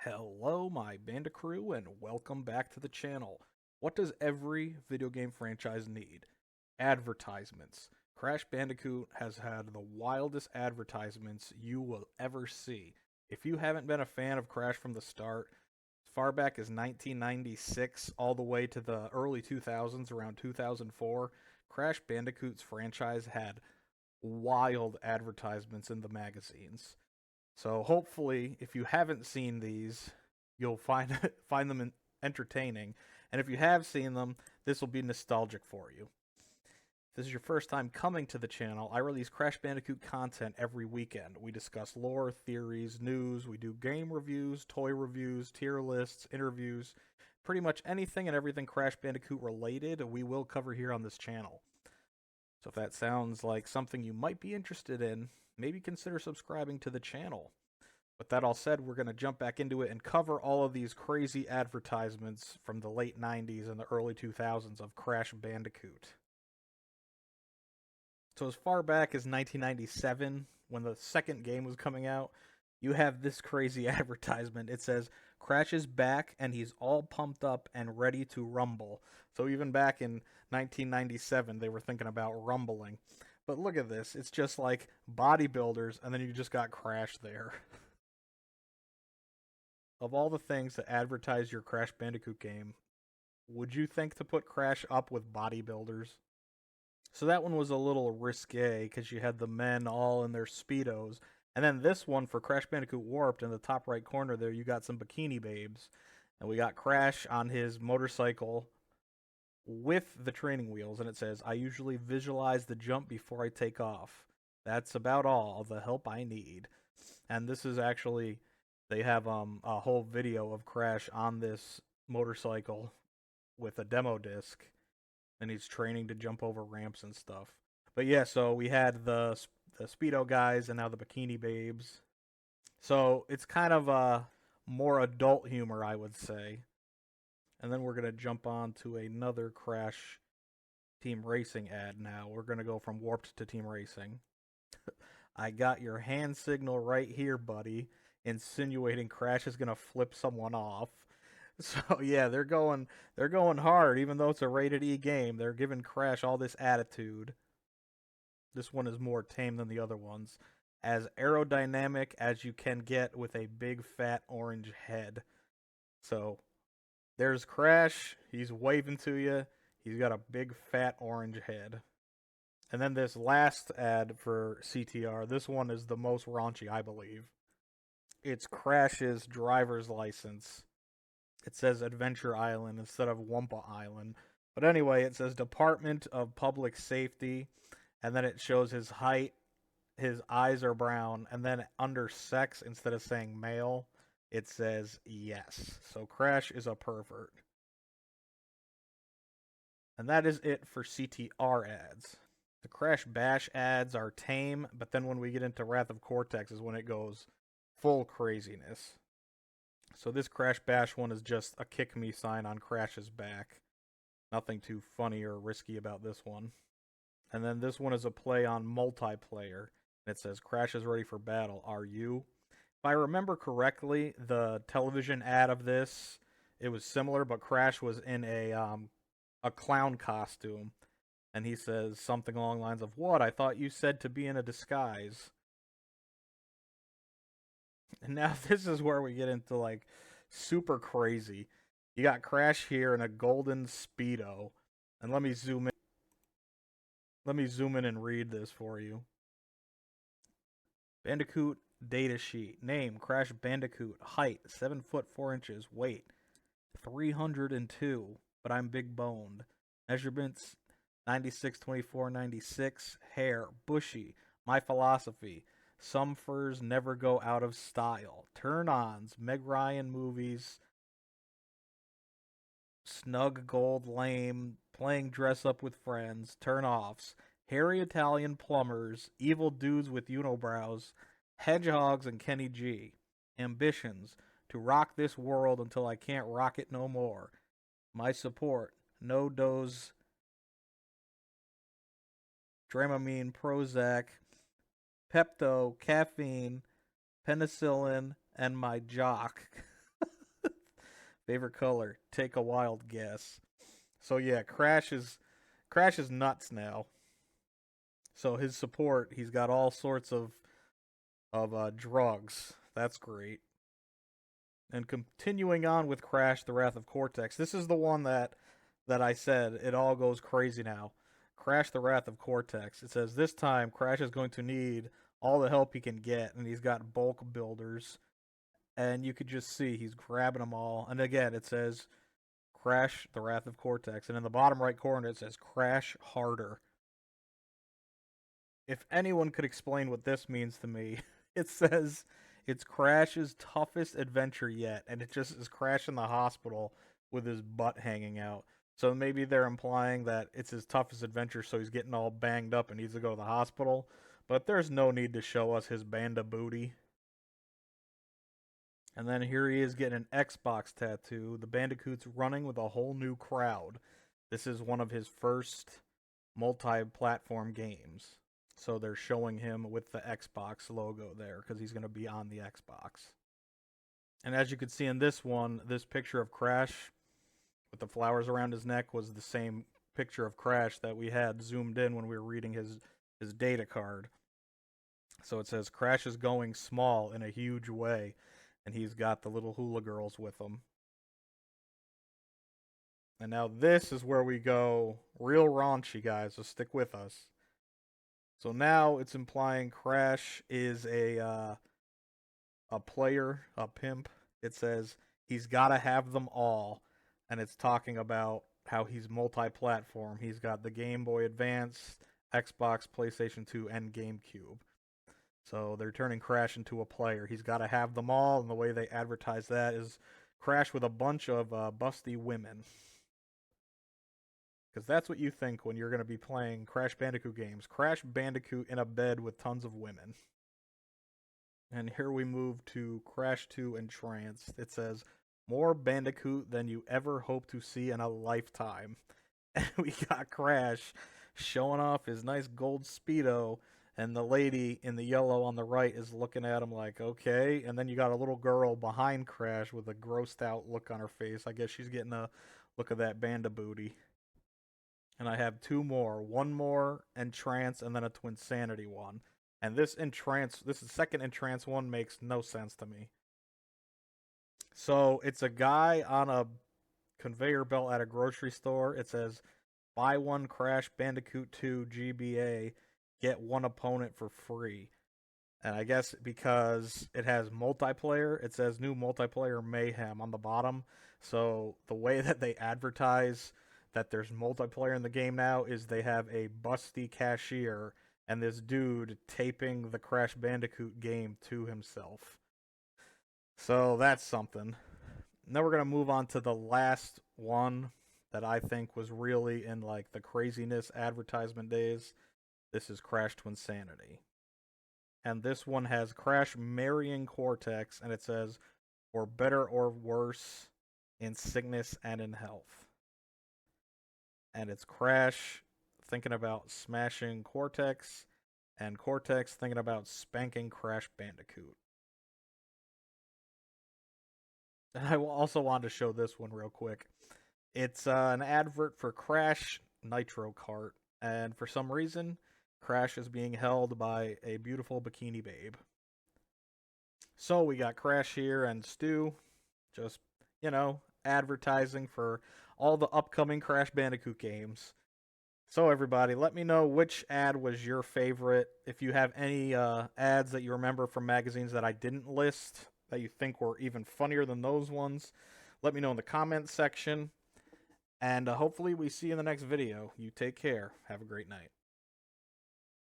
Hello, my Banda crew, and welcome back to the channel. What does every video game franchise need? Advertisements. Crash Bandicoot has had the wildest advertisements you will ever see. If you haven't been a fan of Crash from the start, as far back as 1996 all the way to the early 2000s, around 2004, Crash Bandicoot's franchise had wild advertisements in the magazines. So hopefully, if you haven't seen these, you'll find find them entertaining, and if you have seen them, this will be nostalgic for you. If this is your first time coming to the channel, I release Crash Bandicoot content every weekend. We discuss lore, theories, news, we do game reviews, toy reviews, tier lists, interviews, pretty much anything and everything Crash Bandicoot related, we will cover here on this channel. So if that sounds like something you might be interested in, maybe consider subscribing to the channel. With that all said, we're going to jump back into it and cover all of these crazy advertisements from the late 90s and the early 2000s of Crash Bandicoot. So as far back as 1997, when the second game was coming out, you have this crazy advertisement. It says, Crash is back and he's all pumped up and ready to rumble. So even back in 1997, they were thinking about rumbling. But look at this. It's just like bodybuilders, and then you just got Crash there. Of all the things that advertise your Crash Bandicoot game, would you think to put Crash up with bodybuilders? So that one was a little risque because you had the men all in their Speedos. And then this one for Crash Bandicoot Warped in the top right corner there, you got some bikini babes. And we got Crash on his motorcycle with the training wheels. And it says, I usually visualize the jump before I take off. That's about all the help I need. And this is actually, they have a whole video of Crash on this motorcycle with a demo disc, and he's training to jump over ramps and stuff. But yeah, so we had the Speedo guys and now the bikini babes. So it's kind of a more adult humor, I would say. And then we're going to jump on to another Crash Team Racing ad now. We're going to go from Warped to Team Racing. I got your hand signal right here, buddy, insinuating Crash is going to flip someone off. So yeah, they're going hard even though it's a rated E game. They're giving Crash all this attitude. This one is more tame than the other ones. As aerodynamic as you can get with a big fat orange head. So there's Crash, he's waving to you. He's got a big fat orange head. And then this last ad for CTR, this one is the most raunchy, I believe. It's Crash's driver's license. It says Adventure Island instead of Wumpa Island. But anyway, it says Department of Public Safety, and then it shows his height, his eyes are brown, and then under sex, instead of saying male, it says yes. So Crash is a pervert. And that is it for CTR ads. The Crash Bash ads are tame, but then when we get into Wrath of Cortex is when it goes full craziness. So this Crash Bash one is just a kick me sign on Crash's back. Nothing too funny or risky about this one. And then this one is a play on multiplayer. It says, Crash is ready for battle. Are you? If I remember correctly, the television ad of this, it was similar, but Crash was in a clown costume. And he says something along the lines of, what? I thought you said to be in a disguise. And now this is where we get into like super crazy. You got Crash here in a golden Speedo. And let me zoom in. Let me zoom in and read this for you. Bandicoot datasheet. Name, Crash Bandicoot. Height, 7 foot 4 inches. Weight, 302. But I'm big boned. Measurements, 96, 24, 96. Hair, bushy. My philosophy. Some furs never go out of style. Turn-ons, Meg Ryan movies, snug gold lame, playing dress up with friends, turn-offs, hairy Italian plumbers, evil dudes with unibrows, hedgehogs and Kenny G. Ambitions, to rock this world until I can't rock it no more. My support, no dose, Dramamine, Prozac, Pepto, caffeine, penicillin, and my jock. Favorite color? Take a wild guess. So yeah, Crash is nuts now. So his support, he's got all sorts of drugs. That's great. And continuing on with Crash: The Wrath of Cortex. This is the one that I said it all goes crazy now. Crash: The Wrath of Cortex. It says this time Crash is going to need all the help he can get, and he's got bulk builders, and you could just see he's grabbing them all. And again, it says Crash: The Wrath of Cortex, and in the bottom right corner it says Crash Harder. If anyone could explain what this means to me, it says it's Crash's toughest adventure yet, and it just is Crash in the hospital with his butt hanging out. So maybe they're implying that it's his toughest adventure, so he's getting all banged up and needs to go to the hospital. But there's no need to show us his banda booty. And then here he is getting an Xbox tattoo. The Bandicoot's running with a whole new crowd. This is one of his first multi-platform games. So they're showing him with the Xbox logo there because he's going to be on the Xbox. And as you can see in this one, this picture of Crash with the flowers around his neck was the same picture of Crash that we had zoomed in when we were reading his data card. So it says Crash is going small in a huge way, and he's got the little hula girls with him. And now this is where we go real raunchy, guys, so stick with us. So now it's implying Crash is a player, a pimp. It says he's got to have them all, and it's talking about how he's multi-platform. He's got the Game Boy Advance, Xbox, PlayStation 2, and GameCube. So they're turning Crash into a player. He's got to have them all, and the way they advertise that is Crash with a bunch of busty women. Because that's what you think when you're going to be playing Crash Bandicoot games. Crash Bandicoot in a bed with tons of women. And here we move to Crash 2 Entranced. It says, more Bandicoot than you ever hope to see in a lifetime. And we got Crash showing off his nice gold Speedo, and the lady in the yellow on the right is looking at him like, okay. And then you got a little girl behind Crash with a grossed out look on her face. I guess she's getting a look of that banda booty. And I have two more. One more Entrance and then a Twinsanity one. And this second Entrance one makes no sense to me. So it's a guy on a conveyor belt at a grocery store. It says, buy one Crash Bandicoot 2 GBA, get one opponent for free. And I guess because it has multiplayer, it says new multiplayer mayhem on the bottom. So the way that they advertise that there's multiplayer in the game now is they have a busty cashier and this dude taping the Crash Bandicoot game to himself. So that's something. Now we're going to move on to the last one that I think was really in like the craziness advertisement days. This is Crash Twinsanity. And this one has Crash marrying Cortex, and it says, for better or worse, in sickness and in health. And it's Crash thinking about smashing Cortex, and Cortex thinking about spanking Crash Bandicoot. And I also wanted to show this one real quick. It's an advert for Crash Nitro Kart, and for some reason, Crash is being held by a beautiful bikini babe. So we got Crash here and Stu, just, advertising for all the upcoming Crash Bandicoot games. So everybody, let me know which ad was your favorite. If you have any ads that you remember from magazines that I didn't list, that you think were even funnier than those ones, let me know in the comments section. And hopefully we see you in the next video. You take care. Have a great night.